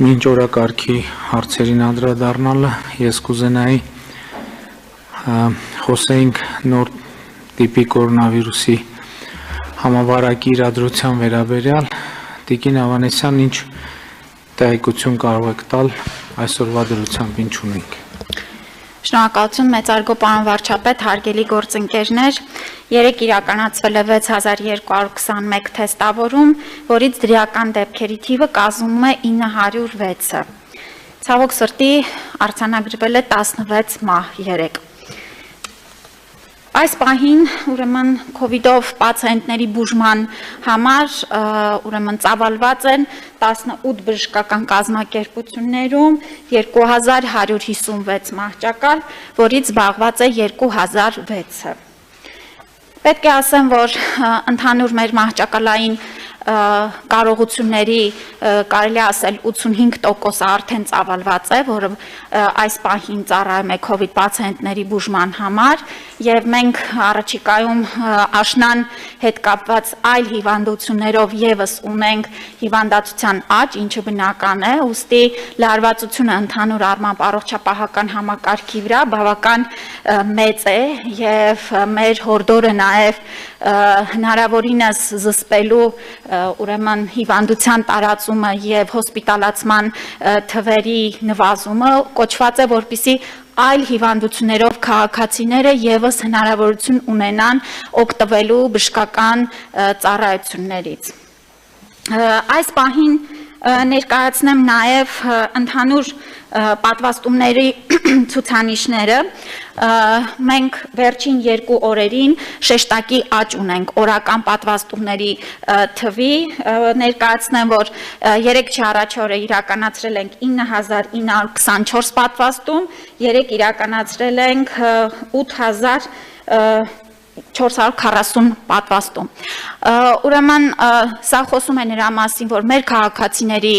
Մինչ օրակարգի հարցերին անդրադառնալը ես կուզենայի խոսեինք նոր տիպի կորոնավիրուսի համավարակի իրադրության վերաբերյալ Տիկին Ավանեսյան ինչ տեղեկություն կարող եք տալ այսօրվա դրությամբ ինչ ունենք։ Շնորհակալություն մեծարգո պարոն վարչապետ, հարգելի գործընկերներ, երեկ իրականացվել է 6221 թեստավորում, որից դրական դեպքերի թիվը կազմում է 906-ը։ Ցավոք սրտի արձանագրվել է 16 մահ երեկ։ Այս պահին ուրեմն COVID-ով պացիենտների բուժման համար ուրեմն ծավալված են 18 բժշկական կազմակերպություններում 2156 մահճակալ, որից զբաղված է 2006-ը։ Պետք է ասեմ, որ ընդհանուր մեր մահճակալային կարողությունների կարելի ասել 85% արդեն ծավալված է, որը այս պահին ծառայում է COVID պացիենտների բուժման համար, եւ մենք առաջիկայում աշնան հետ կապված այլ հիվանդություններով եւս ունենք հիվանդացության աճ, ինչը բնական է, ուստի լարվածությունը ընդհանուր առմամբ առողջապահական համակարգի վրա բավական մեծ է եւ մեր հորդորը նաեւ հնարավորինս զսպելու ուրեմն հիվանդության տարածումը եւ հոսպիտալացման թվերի նվազումը կոչված է, որպեսզի այլ հիվանդություններով քաղաքացիները եւս հնարավորություն ունենան օգտվելու բժշկական ծառայություններից։ Այս պահին ներկայացնեմ նաեւ ընդհանուր պատվաստումների ցուցանիշները։ Մենք վերջին 2 օրերին շեշտակի աճ ունենք օրական պատվաստումների թվի, ներկայացնեմ, որ 3 առաջ օրը իրականացրել ենք 9924 պատվաստում, 3 իրականացրել ենք 8440 պատվաստում։ Ուրեմն սա խոսում է նրա մասին, որ մեր քաղաքացիների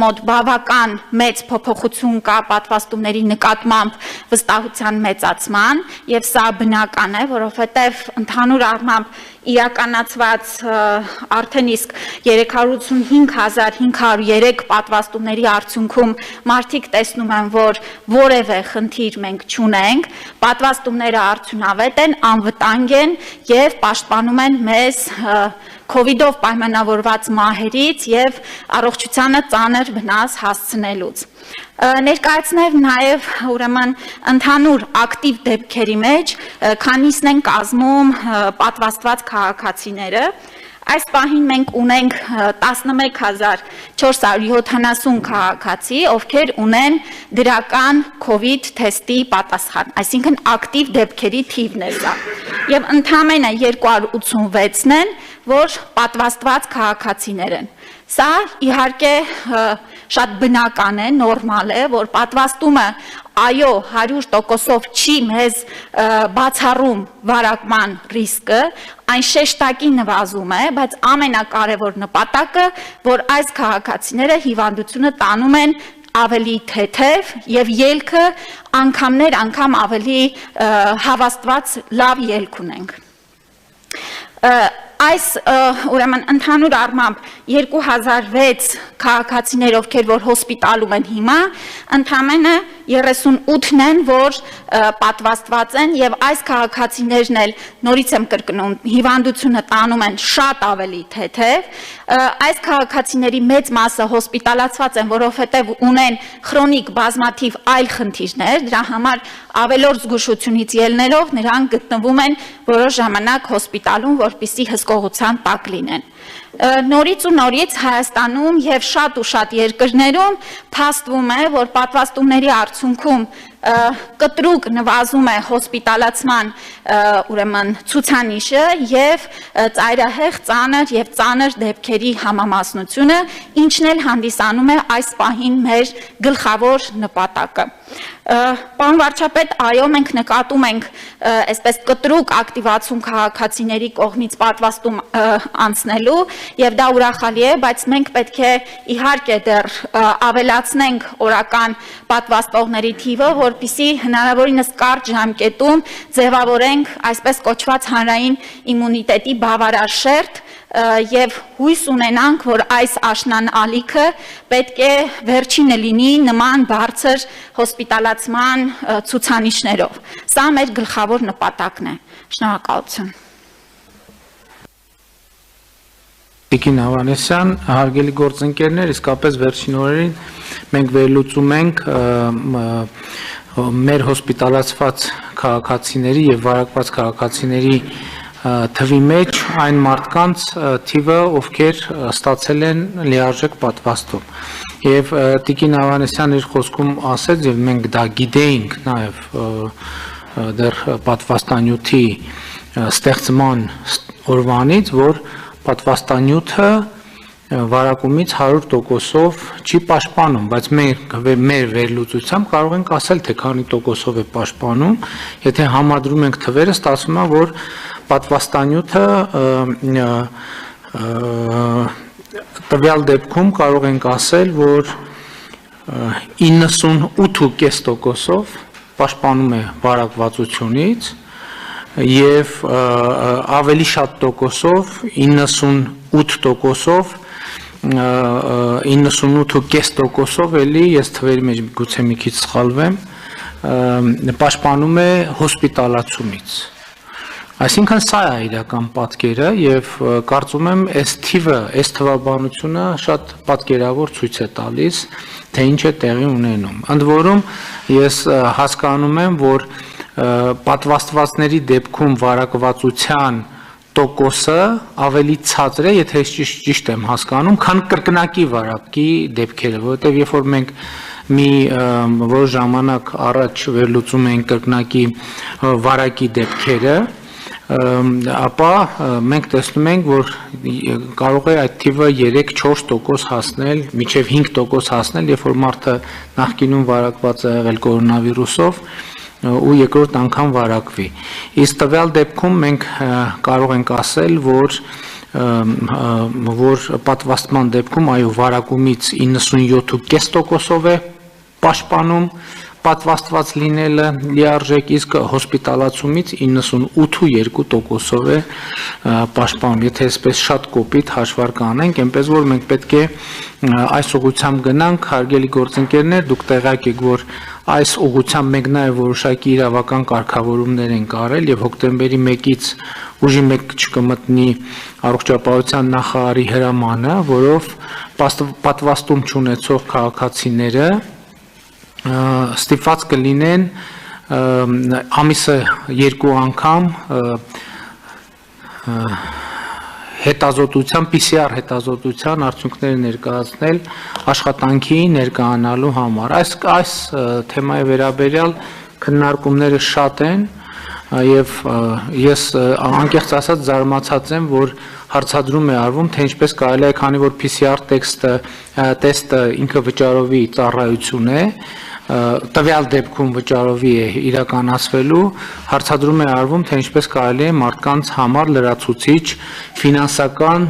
մոտ բավական մեծ փոփոխություն կա պատվաստումների նկատմամբ վստահության մեծացման, եւ սա բնական է, որովհետեւ ընդհանուր առմամբ իրականացված արդեն իսկ 385503 պատվաստումների արդյունքում մարդիկ տեսնում են, որ որևէ խնդիր մենք չունենք, պատվաստումները արդյունավետ են, անվտանգ են եւ պաշտպանում են մեզ COVID-ով պայմանավորված մահերից եւ առողջությանը ծանր վնաս հասցնելուց։ Ներկայացնեմ նաև ուրեմն ընդհանուր ակտիվ դեպքերի մեջ քանիսն են կազմում պատվաստված քաղաքացիները։ Այս պահին մենք ունենք 11470 քաղաքացի, ովքեր ունեն դրական COVID թեստի պատասխան, այսինքն ակտիվ դեպքերի թիվն է սա։ Եվ ընդամենը 286-ն են, որ պատվաստված քաղաքացիներ են։ Սա իհարկե շատ բնական է, նորմալ է, որ պատվաստումը այո 100%-ով չի մեզ բացառում վարակման ռիսկը, այն շեշտակի նվազում է, բայց ամենակարևոր նպատակը, որ այս քաղաքացիները հիվանդությունը տանում են ավելի թեթև եւ ելքը անգամ ավելի հավաստված լավ ելք ունենք։ Այս ուրեմն ընդհանուր առմամբ 2006 քաղաքացիներ, ովքեր որ հոսպիտալում են հիմա, ընդամենը 38-ն են, որ պատվաստված են եւ այս քաղաքացիներն էլ նորից եմ կրկնում, հիվանդությունը տանում են շատ ավելի թեթև։ Այս քաղաքացիների մեծ մասը հոսպիտալացված են, որովհետեւ ունեն քրոնիկ բազմաթիվ այլ խնդիրներ, դրա համար ավելորդ զգուշությունից ելնելով նրանք գտնվում են որոշ ժամանակ հոսպիտալում, որպեսզի հսկողության տակ լինեն։ Նորից ու նորից Հայաստանում եւ շատ երկրներում փաստվում է, որ պատվաստումների արդյունքում կտրուկ նվազում է հոսպիտալացման ուրեմն ցուցանիշը եւ ծայրահեղ ծանր դեպքերի համամասնությունը, ինչն էլ հանդիսանում է այս պահին մեր գլխավոր նպատակը։ Պարոն վարչապետ, այո, մենք նկատում ենք այսպես կտրուկ ակտիվացում քաղաքացիների կողմից պատվաստում անցնելու եւ դա ուրախալի է, բայց մենք պետք է իհարկե դեռ ավելացնենք օրական պատվաստողների թիվը, որպեսզի հնարավորինս կարճ ժամկետում ձևավորենք այսպես կոչված հանրային իմունիտետի բավարար շերտ, եւ հույս ունենանք, որ այս աշնան ալիքը պետք է վերջինը լինի նման բարձր հոսպիտալացման ցուցանիշներով։ Սա մեր գլխավոր նպատակն է։ Շնորհակալություն։ Տիկին Ավանեսյան, հարգելի գործընկերներ, իսկապես վերջին օրերին մենք վերլուծում ենք մեր հոսպիտալացված քաղաքացիների եւ վարակված քաղաքացիների թվի մեջ այն մարդկանց թիվը, ովքեր ստացել են լիարժեք պատվաստում։ Եվ Տիկին Ավանեսյան իր խոսքում ասեց, եւ մենք դա գիտեինք նաեւ դեռ պատվաստանյութի ստեղծման օրվանից, որ պատվաստանյութը վարակումից 100%-ով չի պաշտպանում, բայց մեր վերլուծությամբ կարող ենք ասել, թե քանի տոկոսով է պաշտպանում, եթե համադրում ենք թվերը, ստացվում է, որ պատվաստանյութը տվյալ դեպքում կարող ենք ասել, որ 98.5%-ով պաշտպանում է վարակվածությունից, եւ ավելի շատ տոկոսով 98%-ով 98.5%-ով էլի ես թվերի մեջ գուցե մի քիչ սխալվեմ պաշտպանում է հոսպիտալացումից այսինքն սա է իրական պատկերը եւ կարծում եմ այս թիվը այս թվաբանությունը շատ պատկերավոր ցույց է տալիս թե ինչ է տեղի ունենում ընդ որում ես հասկանում եմ որ պատվաստվածների դեպքում վարակվածության տոկոսը ավելի ցածր է, եթե ճիշտ եմ հասկանում, քան կրկնակի վարակի դեպքերը, որովհետև երբ որ մենք մի որոշ ժամանակ առաջ վերլուծում ենք կրկնակի վարակի դեպքերը, ապա մենք տեսնում ենք, որ կարող է այդ թիվը 3-4% հասնել, մինչև 5% հասնել, երբ որ մարդը նախկինում վարակված է եղել կորոնավիրուսով, ու երկրորդ անգամ վարակվի։ Իսկ տվյալ դեպքում մենք կարող ենք ասել, որ պատվաստման դեպքում այո վարակումից 97.5%-ով է պաշտպանում պատվաստված լինելը լիարժեք, իսկ հոսպիտալացումից 98.2%-ով է պաշտպանում։ Եթե այսպես շատ կոպիտ հաշվարկ անենք, այնպես որ մենք պետք է այս ուղղությամբ գնանք, հարգելի գործընկերներ, դուք տեղյակ եք, որ այս ուղղությամբ մենք նաև որոշակի իրավական կարգավորումներ ենք արել եւ հոկտեմբերի 1-ից ուժի մեջ չկմտնի առողջապահության նախարարի հրամանը, որով պատվաստում չունեցող քաղաքացիները ստիպված կլինեն ամիսը 2 անգամ հետազոտության PCR հետազոտության արդյունքները ներկայացնել աշխատանքի ներկայանալու համար։ Այս թեմայի վերաբերյալ քննարկումները շատ են եւ ես անկեղծ ասած զարմացած եմ, որ հարցադրում է արվում, թե ինչպես կարելի է, քանի որ PCR տեստը ինքը վճարովի ծառայություն է, տվյալ դեպքում վճարովի է իրականացվելու, հարցադրում է արվում, թե ինչպես կարելի է մարդկանց համար լրացուցիչ ֆինանսական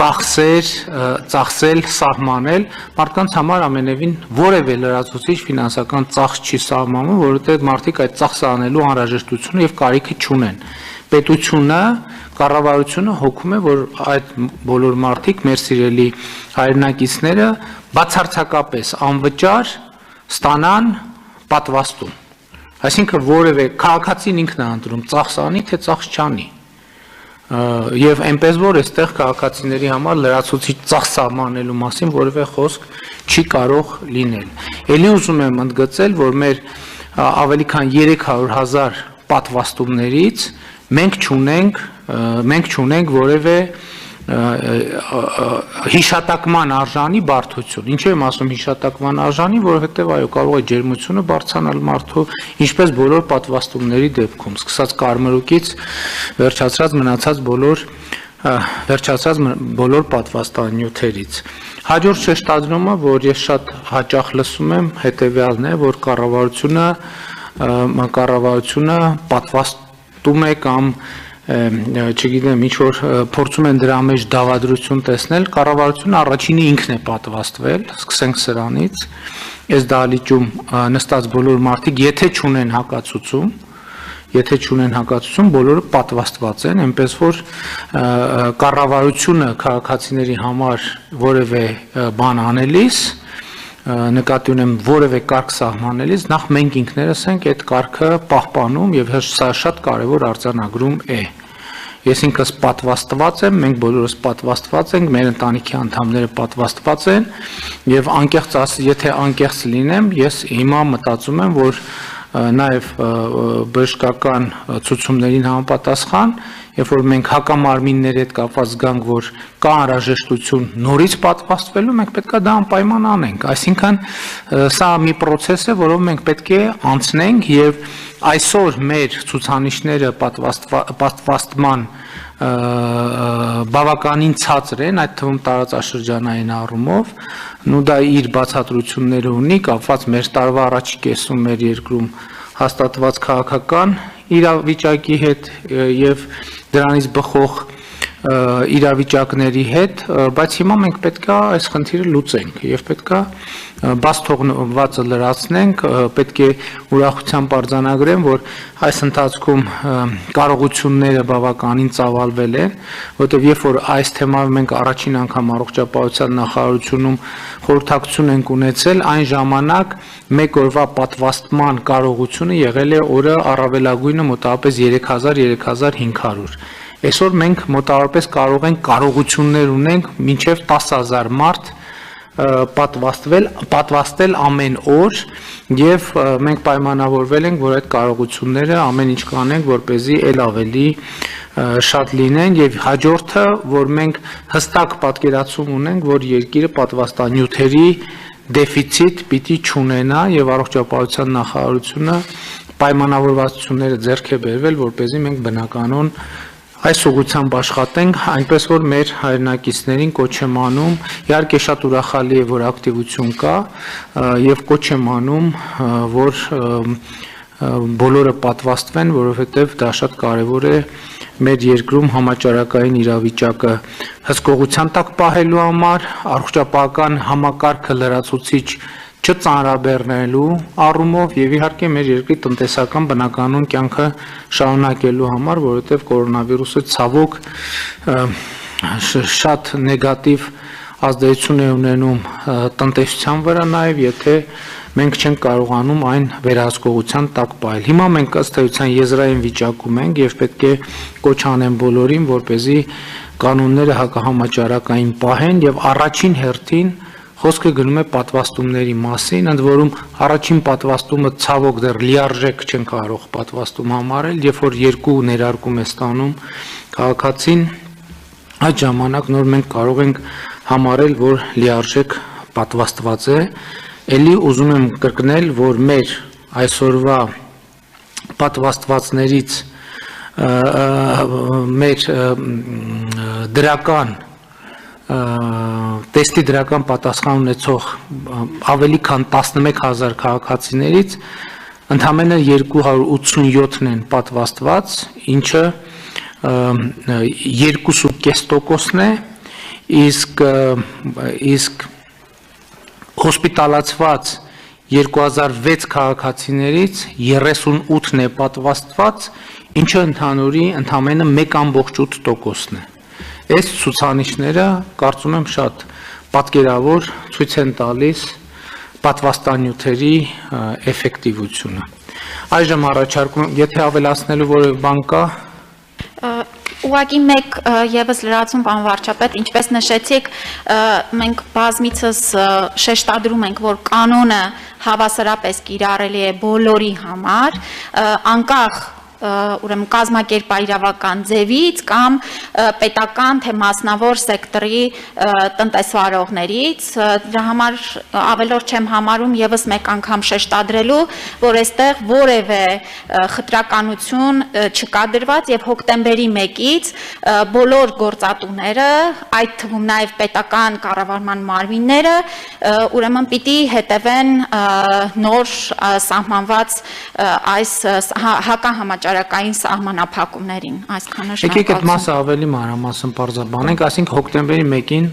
ծախսել սահմանել, մարդկանց համար ամենևին որևէ լրացուցիչ ֆինանսական ծախս չի սահմանում, որովհետև մարդիկ այդ ծախսը անելու անհրաժեշտությունը եւ կարիքը չունեն։ Պետությունը, կառավարությունը հոգում է, որ այդ բոլոր մարդիկ, մեր սիրելի հայրենակիցները, բացարձակապես անվճար ստանան պատվաստում։ Այսինքն որևէ քաղաքացին ինքն է ընտրում ծախս անի, թե ծախս չանի։ Եվ այնպես որ այստեղ քաղաքացիների համար լրացուցիչ ծախս սահմանելու մասին որևէ խոսք չի կարող լինել։ Էլի ուզում եմ ընդգծել, որ մեր ավելի քան 300,000 պատվաստումներից մենք չունենք որևէ հիշատակման արժանի բարդություն։ Ինչու եմ ասում հիշատակման արժանի, որովհետև այո կարող է ջերմությունը բարձրանալ մարդու, ինչպես բոլոր պատվաստումների դեպքում, սկսած կարմրուկից վերջացած բոլոր պատվաստանյութերից։ Հաջորդ շեշտադրումը, որ ես շատ հաճախ լսում եմ, հետևյալն է, որ կառավարությունը պատվաստում է կամ չգիտեմ, ինչ որ փորձում են դրա մեջ դավադրություն տեսնել, կառավարությունը առաջինը ինքն է պատվաստվել, սկսենք սրանից, այս դահլիճում նստած բոլոր մարդիկ, եթե չունեն հակացուցում, եթե չունեն հակացություն, բոլորը պատվաստված են, այնպես որ կառավարությունը քաղաքացիների համար որևէ բան անելիս, նկատի ունեմ որևէ կարգ սահմանելիս, նախ մենք ինքներս ենք այդ կարգը պահպանում եւ սա շատ կարեւոր արձանագրում է։ Ես ինքս պատվաստված եմ, մենք բոլորս պատվաստված ենք, մեր ընտանիքի անդամները պատվաստված են եւ եթե անկեղծ լինեմ, ես հիմա մտածում եմ, որ նաև բժշկական ցուցումներին համապատասխան, երբ որ մենք հակամարմինների հետ կապված զգանք, որ կա անհրաժեշտություն նորից պատվաստվելու, մենք պետք է դա անպայման անենք։ Այսինքն սա մի process է, որով մենք պետք է անցնենք եւ այսօր մեր ցուցանիշները պատվաստման բավականին ցածր են, այդ թվում տարածաշրջանային առումով, նու դա իր բացատրությունները ունի, կապված մեր տարվա առաջի կեսում մեր երկրում հաստատված քաղաքական իրավիճակի հետ եւ դրանից բխող իրավիճակների հետ, բայց հիմա մենք պետք է այս խնդիրը լուծենք եւ պետք է բաց թողնվածը լրացնենք, պետք է ուրախությամբ արձանագրեմ, որ այս ընթացքում կարողությունները բավականին ծավալվել են, որտեղ երբ որ այս թեմայով մենք առաջին անգամ առողջապահության նախարարությունում խորհրդակցություն ենք ունեցել, այն ժամանակ մեկ օրվա պատվաստման կարողությունը եղել է օրը առավելագույնը մոտավորապես 3000-3500 Այսօր մենք մոտավորապես կարող ենք կարողություններ ունենք մինչև 10,000 մարդ պատվաստել ամեն օր եւ մենք պայմանավորվել ենք, որ այդ կարողությունները ամեն ինչ կանենք, որպեսզի ել ավելի շատ լինեն եւ հաջորդը, որ մենք հստակ պատկերացում ունենք, որ երկիրը պատվաստանյութերի դեֆիցիտ պիտի չունենա եւ առողջապահության նախարարությունը պայմանավորվածությունները ձեռք է բերվել, որպեսզի մենք բնականon այս ուղղությամբ աշխատենք, այնպես որ մեր հայրենակիցներին կոչ եմ անում, իհարկե շատ ուրախալի է, որ ակտիվություն կա եւ կոչ եմ անում, որ բոլորը պատվաստվեն, որովհետեւ դա շատ կարեւոր է մեր երկրում համաճարակային իրավիճակը հսկողության տակ պահելու համար, առողջապահական համակարգը լրացուցիչ չծանրաբեռնելու առումով եւ իհարկե մեր երկրի տնտեսական բնականon կյանքը շարունակելու համար, որովհետեւ կորոնավիրուսը ցավոք շատ նեգատիվ ազդեցություն է ունենում տնտեսության վրա նաեւ, եթե մենք չենք կարողանում այն վերահսկողության տակ պահել։ Հիմա մենք ըստ էության եզրային վիճակում ենք եւ պետք է կոչ անեմ բոլորին, որպեսզի կանոնները հակահամաճարակային պահեն եւ առաջին հերթին Խոսքը գնում է պատվաստումների մասին, ընդ որում առաջին պատվաստումը ցավոք դեռ լիարժեք չեն կարող պատվաստում համարել, երբ որ երկու ներարկում է ստանում քաղաքացին, այդ ժամանակ նոր մենք կարող ենք համարել, որ լիարժեք պատվաստված է, ելի ուզում եմ կրկնել, որ մեր այսօրվա պատվաստվածներից մեր դրական տեստի դրական պատասխան ունեցող ավելի քան 11000 քաղաքացիներից ընդամենը 287-ն են պատվաստված, ինչը 2.5%-ն է, իսկ հոսպիտալացված 2006 քաղաքացիներից 38-ն է պատվաստված, ինչը ընդհանուրի ընդամենը 1.8%-ն է։ Այս ցուցանիշները կարծում եմ շատ պատկերավոր ցույց են տալիս պատվաստանյութերի էֆեկտիվությունը։ Այժմ առաջարկում, եթե ավելացնելու որևէ բան կա, Ուղղակի մեկ եւս լրացում պարոն վարչապետ, ինչպես նշեցիք, մենք բազմիցս շեշտադրում ենք, որ կանոնը հավասարապես կիրառելի է բոլորի համար, անկախ ուրեմն կազմակերպայրավական ձևից կամ պետական թե մասնավոր սեկտորի տնտեսվարողներից, դրա համար ավելորդ չեմ համարում եւս մեկ անգամ շեշտադրելու, որ այստեղ որևէ խտրականություն չկա դրված եւ հոկտեմբերի 1-ից բոլոր գործատուները, այդ թվում նաեւ պետական կառավարման մարմինները, ուրեմն պիտի հետևեն նոր սահմանված այս հակահամաճարակային սահմանափակումներին, այսքանը շնորհակալություն։ Եկեք այդ մասը ավելի մանրամասն պարզաբանենք, այսինքն հոկտեմբերի 1-ին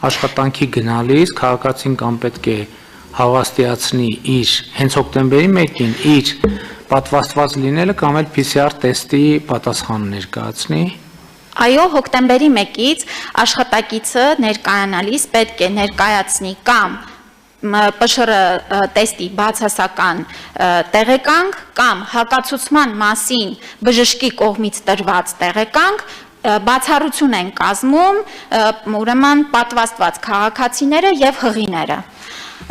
աշխատանքի գնալիս քաղաքացին կամ պետք է հավաստիացնի իր հենց հոկտեմբերի 1-ին իր պատվաստված լինելը կամ էլ PCR տեստի պատասխան ներկայացնի։ Այո, հոկտեմբերի 1-ից աշխատակիցը ներկայանալիս պետք է ներկայացնի կամ ՊՇՌ տեստի բացասական տեղեկանք կամ հակացուցման մասին բժշկի կողմից տրված տեղեկանք, բացառություն են կազմում ուրեմն պատվաստված քաղաքացիները եւ հղիները։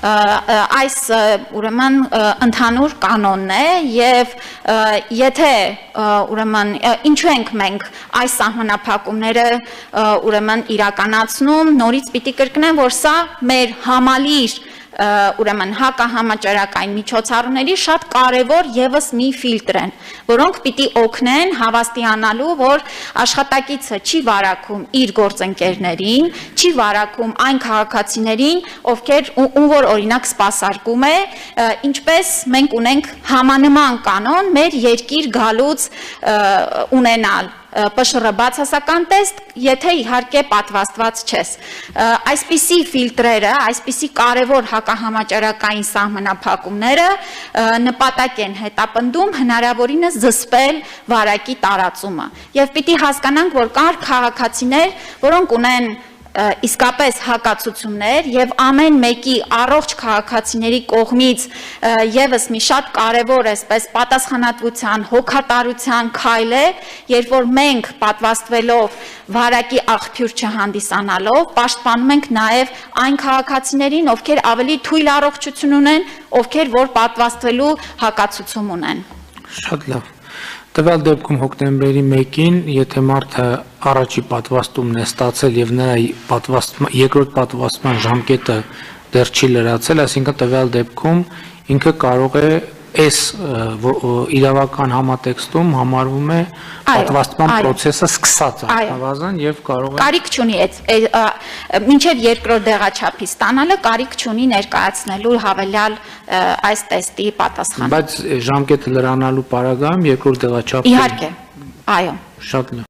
Այս ուրեմն ընդհանուր կանոնն է եւ եթե ուրեմն ինչու ենք մենք այս սահմանափակումները ուրեմն իրականացնում, նորից պիտի կրկնեմ, որ սա մեր համալիր ուրեմն հակահամաճարակային միջոցառումների շատ կարևոր եւս մի ֆիլտր են, որոնք պիտի օգնեն հավաստիանալու, որ աշխատակիցը չի վարակում իր գործընկերներին, չի վարակում այն քաղաքացիներին, ովքեր ում որ օրինակ սպասարկում է, ինչպես մենք ունենք համանման կանոն մեր երկիր գալուց ունենալ ՊՇՌ բացասական տեստ, եթե իհարկե պատվաստված չես։ Այսպիսի ֆիլտրերը, այսպիսի կարևոր հակահամաճարակային սահմանափակումները նպատակ են հետապնդում հնարավորինս զսպել վարակի տարածումը։ Եվ պիտի հասկանանք, որ կան քաղաքացիներ, որոնք ունեն իսկապես հակացություններ եւ ամեն մեկի առողջ քաղաքացիների կողմից եւս մի շատ կարեւոր այսպես պատասխանատվության, հոգատարության քայլ է, երբ որ մենք պատվաստվելով վարակի աղբյուր չհանդիսանալով պաշտպանում ենք նաեւ այն քաղաքացիներին, ովքեր ավելի թույլ առողջություն ունեն, ովքեր որ պատվաստվելու հակացություն ունեն։ Շատ լավ։ Տվյալ դեպքում հոկտեմբերի 1-ին, եթե մարդը առաջի պատվաստումն է ստացել եւ նրա երկրորդ պատվաստման ժամկետը դեռ չի լրացել, այսինքն տվյալ դեպքում ինքը կարող է այս իրավական համատեքստում համարվում է պատվաստման process-ը սկսած առնվազն եւ կարող է կարիք չունի մինչեւ երկրորդ դեղաչափի ստանալը կարիք չունի ներկայացնելու հավելյալ այս տեստի պատասխանը։ Բայց ժամկետը լրանալու պարագայում երկրորդ դեղաչափը Իհարկե, այո։ Շատ լավ։